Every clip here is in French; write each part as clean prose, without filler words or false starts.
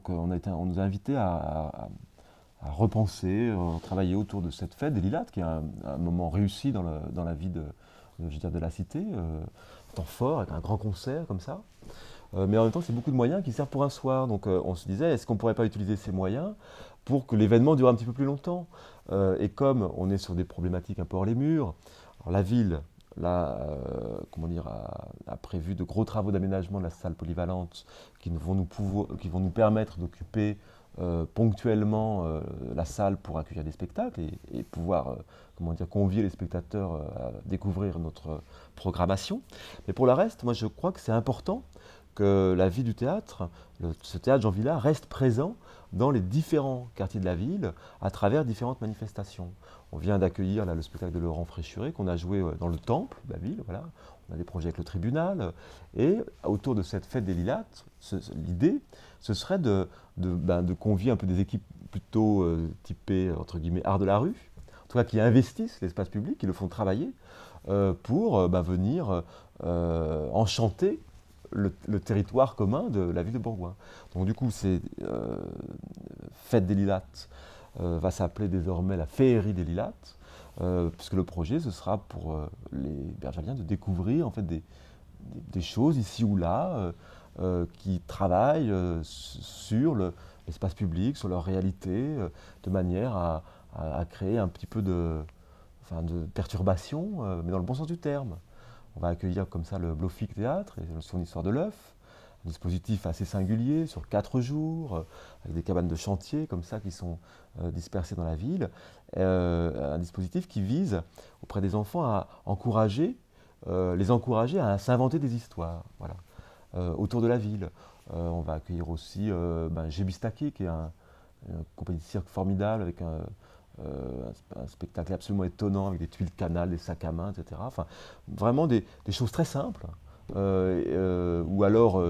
on nous a invités à repenser, travailler autour de cette fête des Lilates, qui est un moment réussi dans la vie je veux dire, de la cité, un temps fort, avec un grand concert comme ça. Mais en même temps, c'est beaucoup de moyens qui servent pour un soir. Donc on se disait, est-ce qu'on ne pourrait pas utiliser ces moyens pour que l'événement dure un petit peu plus longtemps? Et comme on est sur des problématiques un peu hors les murs, alors la ville, là, comment dire, a prévu de gros travaux d'aménagement de la salle polyvalente qui vont nous permettre d'occuper ponctuellement la salle pour accueillir des spectacles et pouvoir comment dire, convier les spectateurs à découvrir notre programmation. Mais pour le reste, moi je crois que c'est important que la vie du théâtre, ce théâtre Jean Vilar, reste présent dans les différents quartiers de la ville à travers différentes manifestations. On vient d'accueillir le spectacle de Laurent Fréchuré qu'on a joué dans le temple de la ville. Voilà. On a des projets avec le tribunal. Et autour de cette fête des Lilates, l'idée, ce serait de convier un peu des équipes plutôt typées, entre guillemets, art de la rue, en tout cas qui investissent l'espace public, qui le font travailler, pour venir enchanter le territoire commun de la ville de Bourgoin. Donc du coup, c'est Fête des Lilates va s'appeler désormais la Féerie des Lilates, puisque le projet, ce sera pour les Bergaliens de découvrir en fait des choses ici ou là qui travaillent sur l'espace public, sur leur réalité, de manière à créer un petit peu de perturbation, mais dans le bon sens du terme. On va accueillir comme ça le Blofic Théâtre et son histoire de l'œuf, un dispositif assez singulier sur 4 jours, avec des cabanes de chantier comme ça qui sont dispersées dans la ville. Un dispositif qui vise auprès des enfants à les encourager à s'inventer des histoires voilà, autour de la ville. On va accueillir aussi Gébistaki, qui est une compagnie de cirque formidable avec un spectacle absolument étonnant avec des tuiles canal, des sacs à main, etc. Enfin, vraiment des choses très simples. Ou alors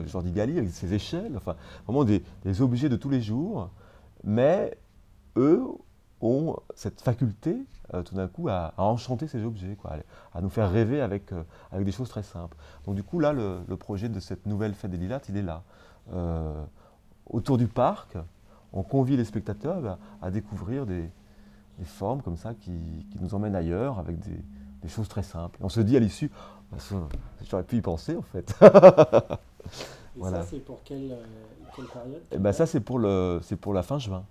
Jordi Galli avec ses échelles, enfin, vraiment des objets de tous les jours, mais eux ont cette faculté tout d'un coup à enchanter ces objets, quoi, à nous faire rêver avec des choses très simples. Donc du coup là, le projet de cette nouvelle fête des Lilates, il est là. Autour du parc, on convie les spectateurs à découvrir des formes comme ça qui nous emmènent ailleurs avec des choses très simples. Et on se dit à l'issue, j'aurais pu y penser en fait. Et voilà. Ça, c'est pour quelle période? Et ça, c'est pour la fin juin.